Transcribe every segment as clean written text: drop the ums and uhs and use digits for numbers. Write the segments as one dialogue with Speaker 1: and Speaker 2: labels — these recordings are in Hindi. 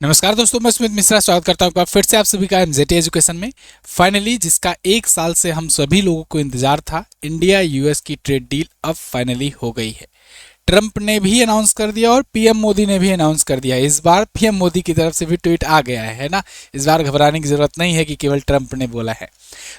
Speaker 1: नमस्कार दोस्तों, मैं स्मित मिश्रा स्वागत करता हूं फिर से आप सभी का एमजेटी एजुकेशन में। फाइनली जिसका एक साल से हम सभी लोगों को इंतजार था, इंडिया यूएस की ट्रेड डील अब फाइनली हो गई है। ट्रंप ने भी अनाउंस कर दिया और पीएम मोदी ने भी अनाउंस कर दिया। इस बार पीएम मोदी की तरफ से भी ट्वीट आ गया है ना। इस बार घबराने की जरूरत नहीं है कि केवल ट्रंप ने बोला है।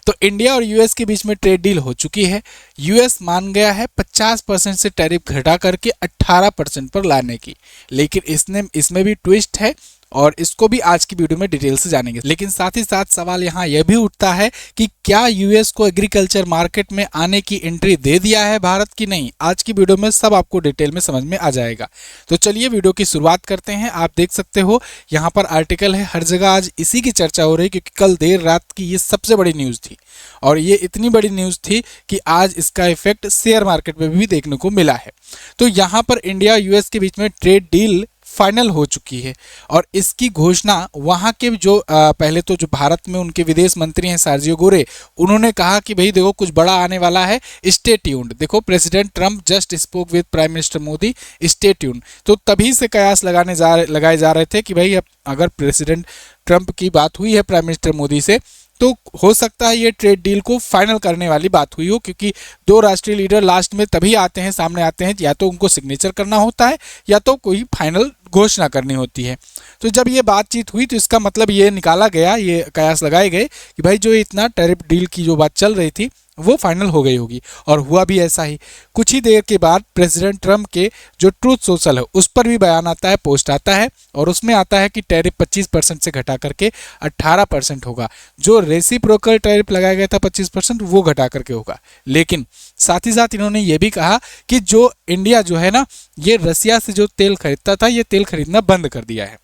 Speaker 1: तो इंडिया और यूएस के बीच में ट्रेड डील हो चुकी है। यूएस मान गया है 50% से टैरिफ घटा करके 18% पर लाने की, लेकिन इसमें भी ट्विस्ट है और इसको भी आज की वीडियो में डिटेल से जानेंगे। लेकिन साथ ही साथ सवाल यहाँ यह भी उठता है कि क्या यूएस को एग्रीकल्चर मार्केट में आने की एंट्री दे दिया है भारत की नहीं। आज की वीडियो में सब आपको डिटेल में समझ में आ जाएगा। तो चलिए वीडियो की शुरुआत करते हैं। आप देख सकते हो यहाँ पर आर्टिकल है, हर जगह आज इसी की चर्चा हो रही है क्योंकि कल देर रात की ये सबसे बड़ी न्यूज़ थी और ये इतनी बड़ी न्यूज़ थी कि आज इसका इफेक्ट शेयर मार्केट में भी देखने को मिला है। तो यहाँ पर इंडिया यूएस के बीच में ट्रेड डील फाइनल हो चुकी है और इसकी घोषणा वहाँ के पहले तो जो भारत में उनके विदेश मंत्री हैं सर्जियो गोरे, उन्होंने कहा कि भाई देखो कुछ बड़ा आने वाला है, स्टे ट्यून्ड। देखो president Trump just spoke with prime minister Modi, stay tuned. तो तभी से कयास लगाए जा रहे थे कि भाई अब अगर प्रेसिडेंट ट्रंप की बात हुई है प्राइम मिनिस्टर मोदी से तो हो सकता है ये ट्रेड डील को फाइनल करने वाली बात हुई हो, क्योंकि दो राष्ट्रीय लीडर लास्ट में तभी आते हैं, सामने आते हैं, या तो उनको सिग्नेचर करना होता है या तो कोई फाइनल घोषणा करनी होती है। तो जब ये बातचीत हुई तो इसका मतलब ये निकाला गया, ये कयास लगाए गए कि भाई जो इतना टैरिफ डील की जो बात चल रही थी वो फाइनल हो गई होगी और हुआ भी ऐसा ही। कुछ ही देर के बाद प्रेसिडेंट ट्रंप के जो ट्रूथ सोशल है उस पर भी बयान आता है, पोस्ट आता है और उसमें आता है कि टैरिफ 25% से घटा करके 18% होगा। जो रेसिप्रोकल टैरिफ लगाया गया था 25% वो घटा करके होगा। लेकिन साथ ही साथ इन्होंने ये भी कहा कि जो इंडिया जो है ना, ये रसिया से जो तेल खरीदता था ये तेल खरीदना बंद कर दिया है।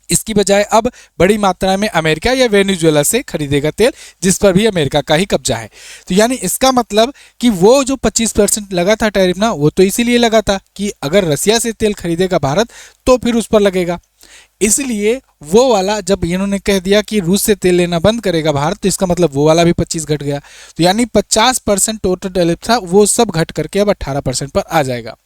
Speaker 1: इसकी बजाय अब बड़ी मात्रा में अमेरिका या वेनेजुएला से खरीदेगा तेल, जिस पर भी अमेरिका का ही कब्जा है। तो यानी इसका मतलब कि वो जो 25% लगा था टैरिफ ना, वो तो इसीलिए लगा था कि अगर रसिया से तेल खरीदेगा भारत तो फिर उस पर लगेगा। इसलिए वो वाला जब इन्होंने कह दिया कि रूस से तेल लेना बंद करेगा भारत, तो इसका मतलब वो वाला भी 25 घट गया। तो यानी 50% टोटल टैरिफ था वो सब घट करके अब 18% पर आ जाएगा।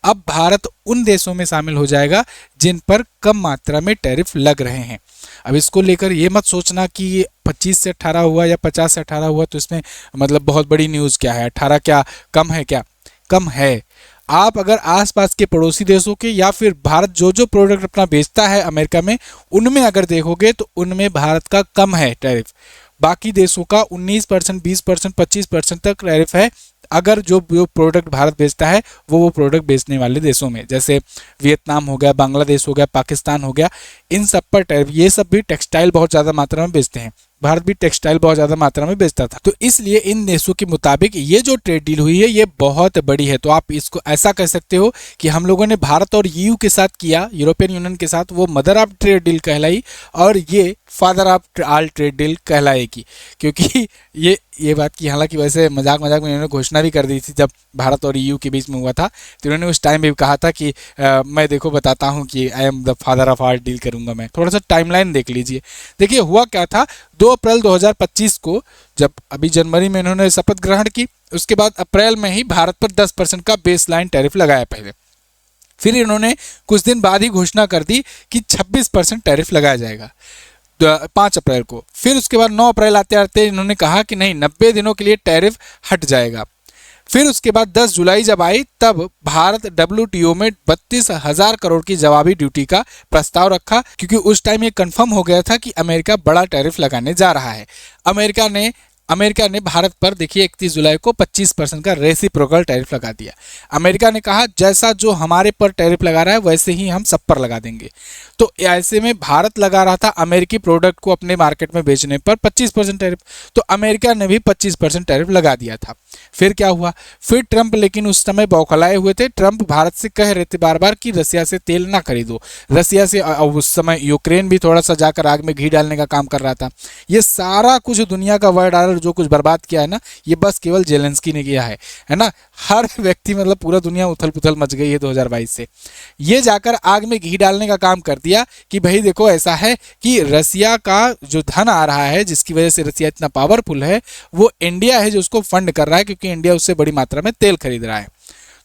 Speaker 1: अब भारत उन देशों में शामिल हो जाएगा जिन पर कम मात्रा में टैरिफ लग रहे हैं। अब इसको लेकर ये मत सोचना कि 25 से 18 हुआ या 50 से 18 हुआ तो इसमें मतलब बहुत बड़ी न्यूज़ क्या है। 18 क्या कम है? क्या कम है? आप अगर आसपास के पड़ोसी देशों के या फिर भारत जो जो प्रोडक्ट अपना बेचता है अमेरिका में, उनमें अगर देखोगे तो उनमें भारत का कम है टैरिफ। बाकी देशों का 19%, 20%, 25% तक टैरिफ है अगर जो प्रोडक्ट भारत बेचता है वो प्रोडक्ट बेचने वाले देशों में, जैसे वियतनाम हो गया, बांग्लादेश हो गया, पाकिस्तान हो गया, इन सब पर टैरिफ। ये सब भी टेक्सटाइल बहुत ज़्यादा मात्रा में बेचते हैं, भारत भी टेक्सटाइल बहुत ज़्यादा मात्रा में बेचता था। तो इसलिए इन देशों के मुताबिक ये जो ट्रेड डील हुई है ये बहुत बड़ी है। तो आप इसको ऐसा कह सकते हो कि हम लोगों ने भारत और यूयू के साथ किया, यूरोपियन यूनियन के साथ, वो मदर ऑफ ट्रेड डील कहलाई और ये father of all trade deal कहलाएगी। क्योंकि ये बात की हालांकि वैसे मजाक में इन्होंने घोषणा भी कर दी थी जब भारत और यूयू के बीच में हुआ था, तो इन्होंने उस टाइम भी कहा था कि मैं देखो बताता हूँ कि I am the father of all deal करूँगा मैं। थोड़ा सा टाइमलाइन देख लीजिए। देखिए हुआ क्या था, 2 अप्रैल 2025 को जब अभी जनवरी में इन्होंने शपथ ग्रहण की, उसके बाद अप्रैल में ही भारत पर 10% का बेस लाइन टैरिफ लगाया पहले। फिर इन्होंने कुछ दिन बाद ही घोषणा कर दी कि 26% टैरिफ लगाया जाएगा 5 अप्रैल को। फिर उसके बाद 9 अप्रैल आते आते इन्होंने कहा कि नहीं 90 दिनों के लिए टैरिफ हट जाएगा। फिर उसके बाद 10 जुलाई जब आई तब भारत WTO में 32,000 करोड़ की जवाबी ड्यूटी का प्रस्ताव रखा, क्योंकि उस टाइम ये कंफर्म हो गया था कि अमेरिका बड़ा टैरिफ लगाने जा रहा है। अमेरिका ने भारत पर देखिए 31 जुलाई को 25% का रेसिप्रोकल टैरिफ लगा दिया। अमेरिका ने कहा जैसा जो हमारे पर टैरिफ लगा रहा है वैसे ही हम सब पर लगा देंगे। तो ऐसे में भारत लगा रहा था अमेरिकी प्रोडक्ट को अपने मार्केट में बेचने पर 25% टैरिफ, तो अमेरिका ने भी 25% टैरिफ लगा दिया था। फिर क्या हुआ, फिर ट्रंप लेकिन उस समय बौखलाए हुए थे। ट्रंप भारत से कह रहे थे बार बार कि रसिया से तेल ना खरीदो, रसिया से। उस समय यूक्रेन भी थोड़ा सा जाकर आग में घी डालने का काम कर रहा था। ये सारा कुछ दुनिया का वर्ल्ड ऑर्डर जो कुछ बर्बाद किया है ना, ये बस केवल जेलेंस्की ने किया है ना। हर व्यक्ति मतलब पूरा दुनिया उथल पुथल मच गई है 2022 से। ये जाकर आग में घी डालने का काम कर दिया कि भाई देखो ऐसा है कि रसिया का जो धन आ रहा है, जिसकी वजह से रसिया इतना पावरफुल है, वो इंडिया है जो उसको फंड कर रहा है, क्योंकि इंडिया उससे बड़ी मात्रा में तेल खरीद रहा है।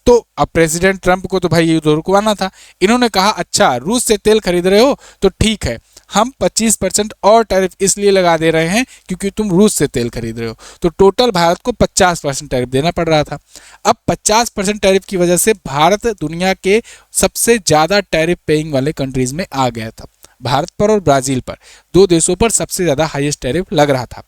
Speaker 1: तो अब प्रेसिडेंट ट्रंप को तो भाई ये तो रुकवाना था। इन्होंने कहा अच्छा रूस से तेल खरीद रहे हो तो ठीक है, हम 25% और टैरिफ इसलिए लगा दे रहे हैं क्योंकि तुम रूस से तेल खरीद रहे हो। तो टोटल भारत को 50% टैरिफ देना पड़ रहा था। अब 50% टैरिफ की वजह से भारत दुनिया के सबसे ज़्यादा टैरिफ पेइंग वाले कंट्रीज में आ गया था। भारत पर और ब्राज़ील पर, दो देशों पर सबसे ज़्यादा हाईएस्ट टैरिफ लग रहा था।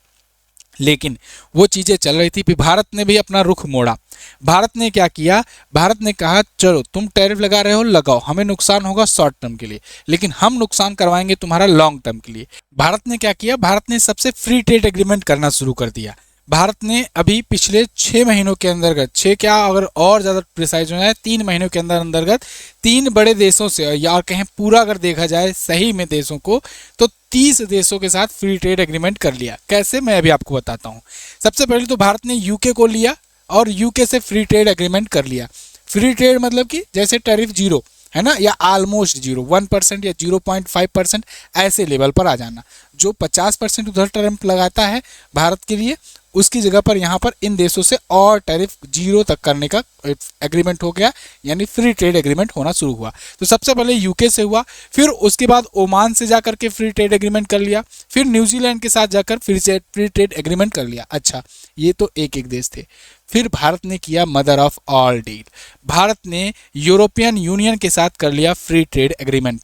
Speaker 1: लेकिन वो चीज़ें चल रही थी, फिर भारत ने भी अपना रुख मोड़ा। भारत ने क्या किया, भारत ने कहा चलो तुम टैरिफ लगा रहे हो लगाओ, हमें नुकसान होगा शॉर्ट टर्म के लिए, लेकिन हम नुकसान करवाएंगे तुम्हारा लॉन्ग टर्म के लिए। भारत ने क्या किया, भारत ने सबसे फ्री ट्रेड एग्रीमेंट करना शुरू कर दिया। भारत ने अभी पिछले 6 महीनों के अंतर्गत, 6 क्या अगर और ज़्यादा प्रिसाइज हो जाए 3 महीनों के अंतर्गत 3 बड़े देशों से, या कहें पूरा अगर देखा जाए सही में देशों को, तो 30 देशों के साथ फ्री ट्रेड एग्रीमेंट कर लिया। कैसे, मैं अभी आपको बताता हूँ। सबसे पहले तो भारत ने यूके को लिया और यूके से फ्री ट्रेड एग्रीमेंट कर लिया। फ्री ट्रेड मतलब कि जैसे टैरिफ जीरो है ना, या ऑलमोस्ट जीरो, 1% या 0.5% ऐसे लेवल पर आ जाना। जो 50% उधर टैरिफ लगाता है भारत के लिए, उसकी जगह पर यहाँ पर इन देशों से और टैरिफ जीरो तक करने का एग्रीमेंट हो गया, यानी फ्री ट्रेड एग्रीमेंट होना शुरू हुआ। तो सबसे पहले यूके से हुआ, फिर उसके बाद ओमान से जाकर के फ्री ट्रेड एग्रीमेंट कर लिया, फिर न्यूजीलैंड के साथ जाकर फ्री ट्रेड एग्रीमेंट कर लिया। अच्छा, ये तो एक एक देश थे। फिर भारत ने किया mother of all deal, Bharat ने यूरोपियन यूनियन के साथ कर लिया फ्री ट्रेड एग्रीमेंट।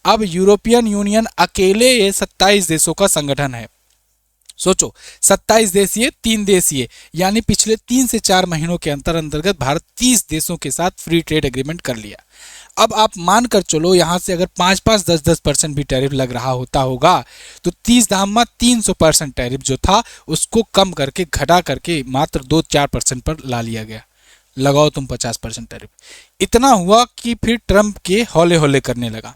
Speaker 1: अब यूरोपियन यूनियन अकेले ये 27 देशों का संगठन है। सोचो 27 देशीय 3 देशीय, यानी पिछले 3 से 4 महीनों के अंतर्गत भारत 30 देशों के साथ फ्री ट्रेड एग्रीमेंट कर लिया। अब आप मान कर चलो यहाँ से अगर 5-5, 10-10% भी टैरिफ लग रहा होगा तो 30 धाम 300% टैरिफ जो था उसको कम करके घटा करके मात्र 2-4% पर ला लिया गया। लगाओ तुम 50% टैरिफ। इतना हुआ कि फिर ट्रंप के हौले हौले करने लगा।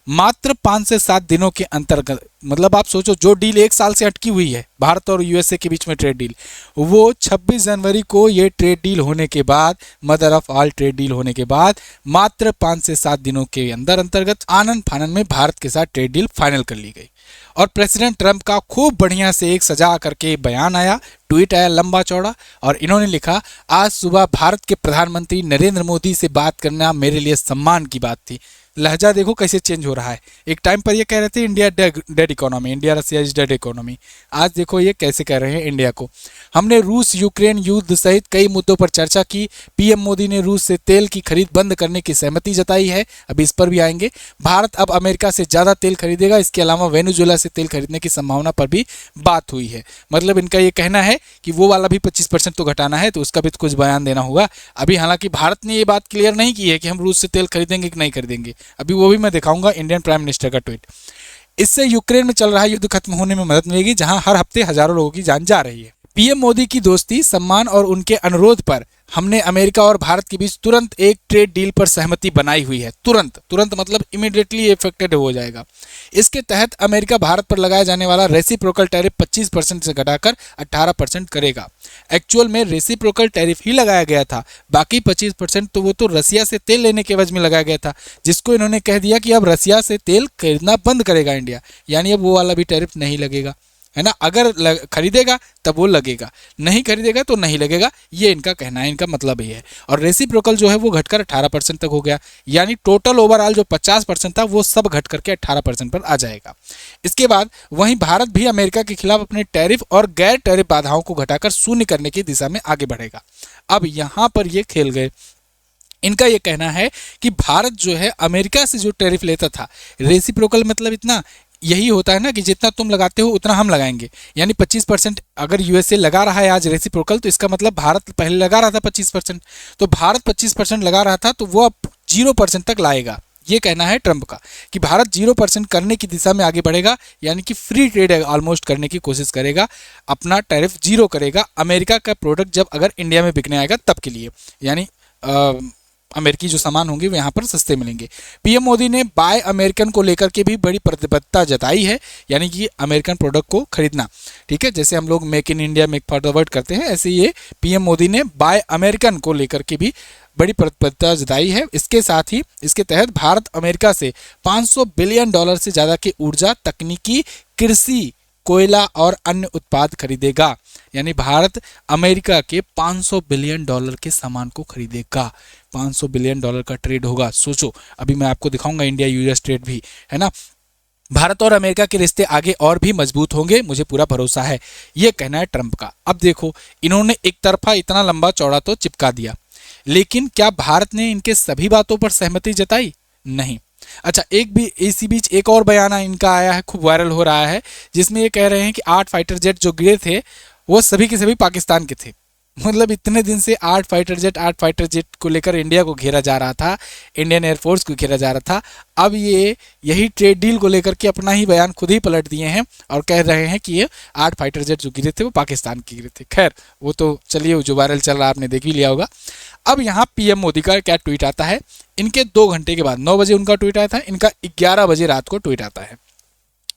Speaker 1: मात्र 5 से 7 दिनों के अंतर्गत, मतलब आप सोचो जो डील 1 साल से अटकी हुई है भारत और यूएसए के बीच में ट्रेड डील, वो 26 जनवरी को ये ट्रेड डील होने के बाद, mother of all trade deal होने के बाद मात्र 5 से 7 दिनों के अंतर्गत आनंद फानन में भारत के साथ ट्रेड डील फाइनल कर ली गई। और प्रेसिडेंट ट्रंप का खूब बढ़िया से एक सजा करके बयान आया, ट्वीट आया लंबा चौड़ा, और इन्होंने लिखा आज सुबह भारत के प्रधानमंत्री नरेंद्र मोदी से बात करना मेरे लिए सम्मान की बात थी। लहजा देखो कैसे चेंज हो रहा है। एक टाइम पर ये कह रहे थे India dead economy, India Russia is dead economy. आज देखो ये कैसे कह रहे हैं इंडिया को। हमने रूस यूक्रेन युद्ध सहित कई मुद्दों पर चर्चा की। पीएम मोदी ने रूस से तेल की खरीद बंद करने की सहमति जताई है, अभी इस पर भी आएंगे। भारत अब अमेरिका से ज़्यादा तेल खरीदेगा, इसके अलावा वेनेजुएला से तेल खरीदने की संभावना पर भी बात हुई है। मतलब इनका ये कहना है कि वो वाला भी 25% तो घटाना है, तो उसका भी कुछ बयान देना होगा। अभी हालांकि भारत ने ये बात क्लियर नहीं की है कि हम रूस से तेल खरीदेंगे कि नहीं खरीदेंगे, अभी वो भी मैं दिखाऊंगा इंडियन प्राइम मिनिस्टर का ट्वीट। इससे यूक्रेन में चल रहा युद्ध खत्म होने में मदद मिलेगी, जहां हर हफ्ते हजारों लोगों की जान जा रही है। पीएम मोदी की दोस्ती, सम्मान और उनके अनुरोध पर हमने अमेरिका और भारत के बीच तुरंत एक ट्रेड डील पर सहमति बनाई हुई है। तुरंत मतलब इमीडिएटली इफेक्टेड हो जाएगा। इसके तहत अमेरिका भारत पर लगाया जाने वाला रेसिप्रोकल टैरिफ 25% से घटाकर 18% करेगा। एक्चुअल में रेसिप्रोकल टैरिफ ही लगाया गया था, बाकी 25% तो वो तो रसिया से तेल लेने के एवज में लगाया गया था, जिसको इन्होंने कह दिया कि अब रसिया से तेल खरीदना बंद करेगा इंडिया, यानी अब वो वाला भी टैरिफ नहीं लगेगा, है ना। अगर खरीदेगा तब वो लगेगा, नहीं खरीदेगा तो नहीं लगेगा, ये इनका कहना है, इनका मतलब ये है। और रेसिप्रोकल जो है वो घटकर 18% तक हो गया, यानी टोटल ओवरऑल जो 50% था वो सब घट करके 18% पर आ जाएगा। इसके बाद वहीं भारत भी अमेरिका के खिलाफ अपने टैरिफ और गैर टैरिफ बाधाओं को घटाकर शून्य करने की दिशा में आगे बढ़ेगा। अब यहाँ पर ये खेल गए। इनका ये कहना है कि भारत जो है अमेरिका से जो टैरिफ लेता था, रेसिप्रोकल मतलब इतना, यही होता है ना कि जितना तुम लगाते हो उतना हम लगाएंगे, यानी 25% अगर यूएसए लगा रहा है आज रेसिप्रोकल, तो इसका मतलब भारत पहले लगा रहा था 25%, तो भारत 25% लगा रहा था तो वो अब 0% तक लाएगा। ये कहना है ट्रंप का कि भारत 0% करने की दिशा में आगे बढ़ेगा, यानी कि फ्री ट्रेड ऑलमोस्ट करने की कोशिश करेगा, अपना टैरिफ जीरो करेगा अमेरिका का प्रोडक्ट जब अगर इंडिया में बिकने आएगा तब के लिए, यानी अमेरिकी जो सामान होंगे वो यहाँ पर सस्ते मिलेंगे। पीएम मोदी ने बाय अमेरिकन को लेकर के भी बड़ी प्रतिबद्धता जताई है, यानी कि अमेरिकन प्रोडक्ट को खरीदना, ठीक है। जैसे हम लोग make in India, make for the world करते हैं, ऐसे ये पीएम मोदी ने बाय अमेरिकन को लेकर के भी बड़ी प्रतिबद्धता जताई है। इसके साथ ही इसके तहत भारत अमेरिका से $500 बिलियन से ज़्यादा की ऊर्जा, तकनीकी, कृषि कोयला और अन्य उत्पाद खरीदेगा। यानी भारत अमेरिका के 500 बिलियन डॉलर के सामान को खरीदेगा। 500 बिलियन डॉलर का ट्रेड होगा। सोचो, अभी मैं आपको दिखाऊंगा इंडिया यूएस ट्रेड भी, है ना। भारत और अमेरिका के रिश्ते आगे और भी मजबूत होंगे, मुझे पूरा भरोसा है, ये कहना है ट्रंप का। अब देखो, इन्होंने एक तरफा इतना लंबा चौड़ा तो चिपका दिया, लेकिन क्या भारत ने इनके सभी बातों पर सहमति जताई? नहीं। अच्छा, एक भी इसी बीच एक और बयान इनका आया है, खूब वायरल हो रहा है, जिसमें ये कह रहे हैं कि 8 फाइटर जेट जो गिरे थे वो सभी के सभी पाकिस्तान के थे। मतलब इतने दिन से 8 फाइटर जेट को लेकर इंडिया को घेरा जा रहा था, इंडियन एयरफोर्स को घेरा जा रहा था। अब ये यही ट्रेड डील को लेकर के अपना ही बयान खुद ही पलट दिए हैं और कह रहे हैं कि ये 8 फाइटर जेट जो गिरे थे वो पाकिस्तान के गिरे थे। खैर, वो तो चलिए, जो वायरल चल रहा है आपने देख ही लिया होगा। अब यहाँ पीएम मोदी का क्या ट्वीट आता है, इनके 2 घंटे के बाद, 9 बजे उनका ट्वीट आया था, इनका 11 बजे रात को ट्वीट आता है।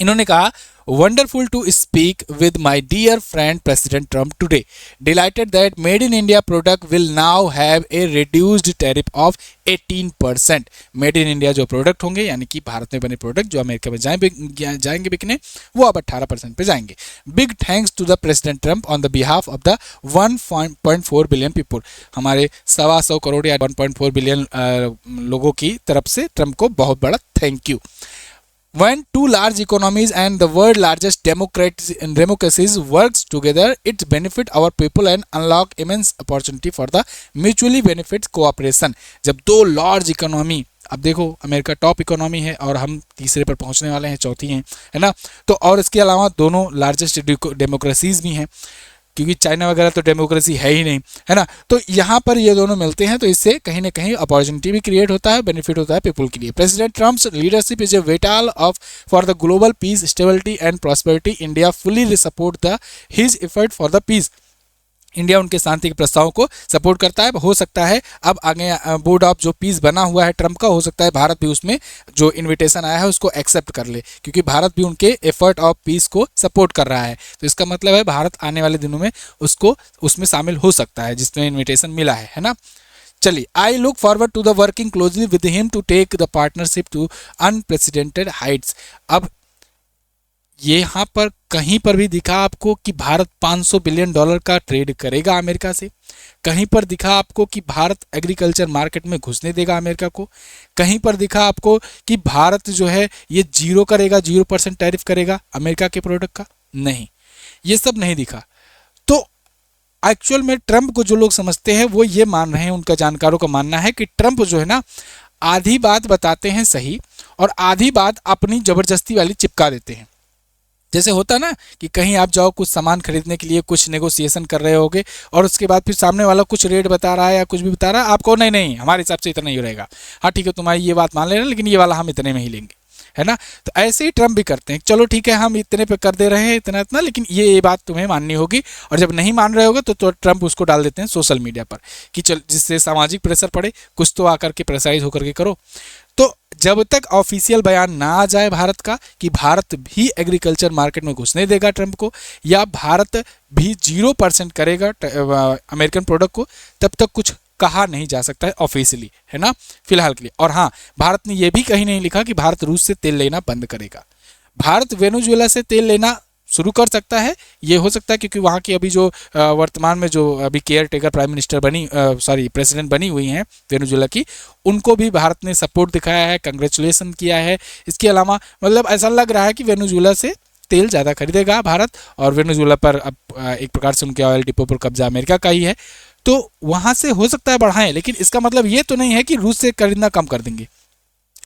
Speaker 1: इन्होंने कहा, wonderful to speak with my dear friend President Trump today, delighted that made in India product will now have a reduced tariff of 18%। Made in India जो प्रोडक्ट होंगे, यानी कि भारत में बने प्रोडक्ट जो अमेरिका में जाएंगे बिकने, वो अब 18% पे जाएंगे। Big thanks to the President Trump on the behalf of the 1.4 billion people. हमारे 125 करोड़ या 1.4 बिलियन लोगों की तरफ से ट्रम्प को बहुत बड़ा thank you. When two large economies and the world largest democracies works together, it benefit our people and unlock immense opportunity for the mutually benefits cooperation। जब 2 लार्ज इकोनॉमी, अब देखो अमेरिका टॉप इकोनॉमी है और हम तीसरे पर पहुंचने वाले हैं, चौथी हैं, है ना। तो और इसके अलावा दोनों लार्जेस्ट डेमोक्रेसीज भी हैं, क्योंकि चाइना वगैरह तो डेमोक्रेसी है ही नहीं, है ना। तो यहाँ पर ये दोनों मिलते हैं, तो इससे कहीं ना कहीं अपॉर्चुनिटी भी क्रिएट होता है, बेनिफिट होता है पीपल के लिए। President Trump's leadership is a vital of for the global peace, stability and prosperity. India fully support the his effort for the peace. India उनके शांति के प्रस्तावों को सपोर्ट करता है। हो सकता है अब आगे बोर्ड ऑफ जो पीस बना हुआ है ट्रम्प का, हो सकता है भारत भी उसमें जो इनविटेशन आया है उसको एक्सेप्ट कर ले, क्योंकि भारत भी उनके एफर्ट ऑफ पीस को सपोर्ट कर रहा है। तो इसका मतलब है भारत आने वाले दिनों में उसको उसमें शामिल हो सकता है जिसमें इन्विटेशन मिला है ना। चलिए, I look forward to the working closely with him to take the partnership to unprecedented heights. अब ये यहाँ पर कहीं पर भी दिखा आपको कि भारत 500 बिलियन डॉलर का ट्रेड करेगा अमेरिका से? कहीं पर दिखा आपको कि भारत एग्रीकल्चर मार्केट में घुसने देगा अमेरिका को? कहीं पर दिखा आपको कि भारत जो है ये 0% टैरिफ करेगा अमेरिका के प्रोडक्ट का? नहीं, ये सब नहीं दिखा। तो एक्चुअल में ट्रंप को जो लोग समझते हैं वो ये मान रहे हैं, उनका जानकारों का मानना है कि ट्रंप जो है ना, आधी बात बताते हैं सही और आधी बात अपनी जबरदस्ती वाली चिपका देते हैं। जैसे होता ना कि कहीं आप जाओ कुछ सामान खरीदने के लिए, कुछ नेगोशिएशन कर रहे होगे और उसके बाद फिर सामने वाला कुछ रेट बता रहा है या कुछ भी बता रहा है, आपको नहीं नहीं हमारे हिसाब से इतना ही रहेगा, हाँ ठीक है तुम्हारी ये बात मान लेना, लेकिन ये वाला हम इतने में ही लेंगे, है ना। तो ऐसे ही ट्रम्प भी करते हैं, चलो ठीक है हम इतने पे कर दे रहे हैं इतना इतना, लेकिन ये बात तुम्हें माननी होगी। और जब नहीं मान रहे होगे तो ट्रम्प उसको डाल देते हैं सोशल मीडिया पर कि चल, जिससे सामाजिक प्रेशर पड़े, कुछ तो आकर के प्रेशराइज होकर के करो। तो जब तक ऑफिशियल बयान ना आ जाए भारत का कि भारत भी एग्रीकल्चर मार्केट में घुसने देगा ट्रम्प को, या भारत भी 0% करेगा अमेरिकन प्रोडक्ट को, तब तक कुछ कहा नहीं जा सकता है ऑफिशियली, है ना, फिलहाल के लिए। और हाँ, भारत ने यह भी कहीं नहीं लिखा कि भारत रूस से तेल लेना बंद करेगा। भारत वेनेजुएला से तेल लेना शुरू कर सकता है, ये हो सकता है क्योंकि वहाँ की अभी जो वर्तमान में जो अभी care taker prime minister president बनी हुई हैं वेनेजुएला की, उनको भी भारत ने सपोर्ट दिखाया है, कंग्रेचुलेसन किया है। इसके अलावा मतलब ऐसा लग रहा है कि वेनेजुएला से तेल ज़्यादा खरीदेगा भारत, और वेनेजुएला पर अब एक प्रकार से उनके ऑयल डिपो पर कब्जा अमेरिका का ही है, तो वहाँ से हो सकता है बढ़ाएं, लेकिन इसका मतलब ये तो नहीं है कि रूस से खरीदना कम कर देंगे,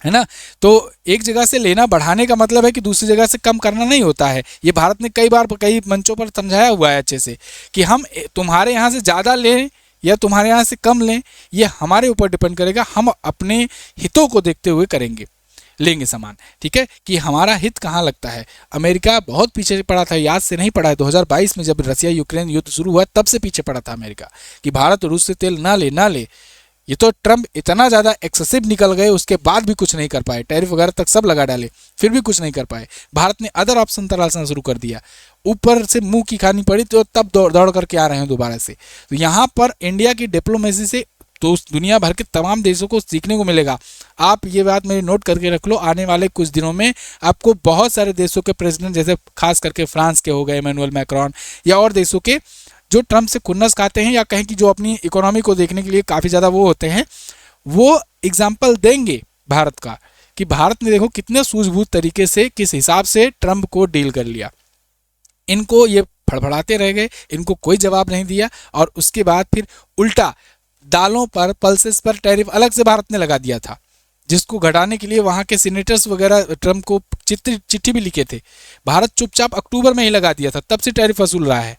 Speaker 1: है ना। तो एक जगह से लेना बढ़ाने का मतलब है कि दूसरी जगह से कम करना नहीं होता है। ये भारत ने कई बार कई मंचों पर समझाया हुआ है अच्छे से कि हम तुम्हारे यहाँ से ज़्यादा लें या तुम्हारे यहाँ से कम लें, ये हमारे ऊपर डिपेंड करेगा, हम अपने हितों को देखते हुए करेंगे, लेंगे सामान, ठीक है, कि हमारा हित कहाँ लगता है। अमेरिका बहुत पीछे पड़ा था, याद से नहीं पड़ा है, 2022 में जब रसिया यूक्रेन युद्ध शुरू हुआ तब से पीछे पड़ा था अमेरिका कि भारत रूस से तेल ना ले। ये तो ट्रम्प इतना ज़्यादा एक्सेसिव निकल गए, उसके बाद भी कुछ नहीं कर पाए, टैरिफ वगैरह तक सब लगा डाले, फिर भी कुछ नहीं कर पाए। भारत ने अदर ऑप्शन तलाशना शुरू कर दिया, ऊपर से मुंह की खानी पड़ी, तो तब दौड़ करके आ रहे हैं दोबारा से। तो यहाँ पर इंडिया की डिप्लोमेसी से तो उस दुनिया भर के तमाम देशों को सीखने को मिलेगा। आप ये बात मेरी नोट करके रख लो, आने वाले कुछ दिनों में आपको बहुत सारे देशों के प्रेसिडेंट, जैसे खास करके फ्रांस के हो गए इमैनुअल मैक्रोन, या और देशों के जो ट्रम्प से खुन्नस खाते हैं या कहें कि जो अपनी इकोनॉमी को देखने के लिए काफ़ी ज़्यादा वो होते हैं, वो एग्जाम्पल देंगे भारत का कि भारत ने देखो कितने सूझबूझ तरीके से, किस हिसाब से ट्रम्प को डील कर लिया। इनको ये फड़फड़ाते रह गए, इनको कोई जवाब नहीं दिया, और उसके बाद फिर उल्टा दालों पर, पल्सेस पर टैरिफ अलग से भारत ने लगा दिया था, जिसको घटाने के लिए वहाँ के सीनेटर्स वगैरह ट्रम्प को चिट्ठी भी लिखे थे। भारत चुपचाप अक्टूबर में ही लगा दिया था, तब से टैरिफ वसूल रहा है,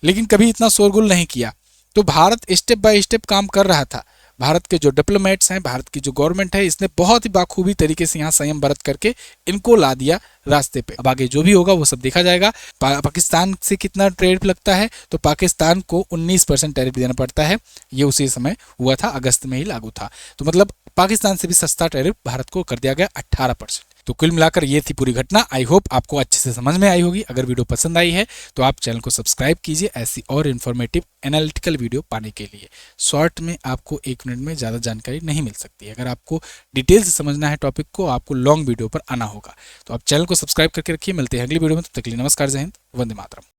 Speaker 1: लेकिन कभी इतना शोरगुल नहीं किया। तो भारत स्टेप बाय स्टेप काम कर रहा था। भारत के जो डिप्लोमेट्स हैं, भारत की जो गवर्नमेंट है, इसने बहुत ही बाखूबी तरीके से यहाँ संयम बरत करके इनको ला दिया रास्ते पे। अब आगे जो भी होगा वो सब देखा जाएगा। पाकिस्तान से कितना टैरिफ लगता है, तो पाकिस्तान को 19% टैरिफ देना पड़ता है। ये उसी समय हुआ था, अगस्त में ही लागू था। तो मतलब पाकिस्तान से भी सस्ता टैरिफ भारत को कर दिया गया 18%। तो कुल मिलाकर ये थी पूरी घटना। आई होप आपको अच्छे से समझ में आई होगी। अगर वीडियो पसंद आई है तो आप चैनल को सब्सक्राइब कीजिए ऐसी और इन्फॉर्मेटिव एनालिटिकल वीडियो पाने के लिए। शॉर्ट में आपको 1 मिनट में ज़्यादा जानकारी नहीं मिल सकती है। अगर आपको डिटेल से समझना है टॉपिक को, आपको लॉन्ग वीडियो पर आना होगा। तो आप चैनल को सब्सक्राइब करके रखिए। मिलते हैं अगली वीडियो में, तब तक के लिए नमस्कार, जय हिंद, वंदे मातरम।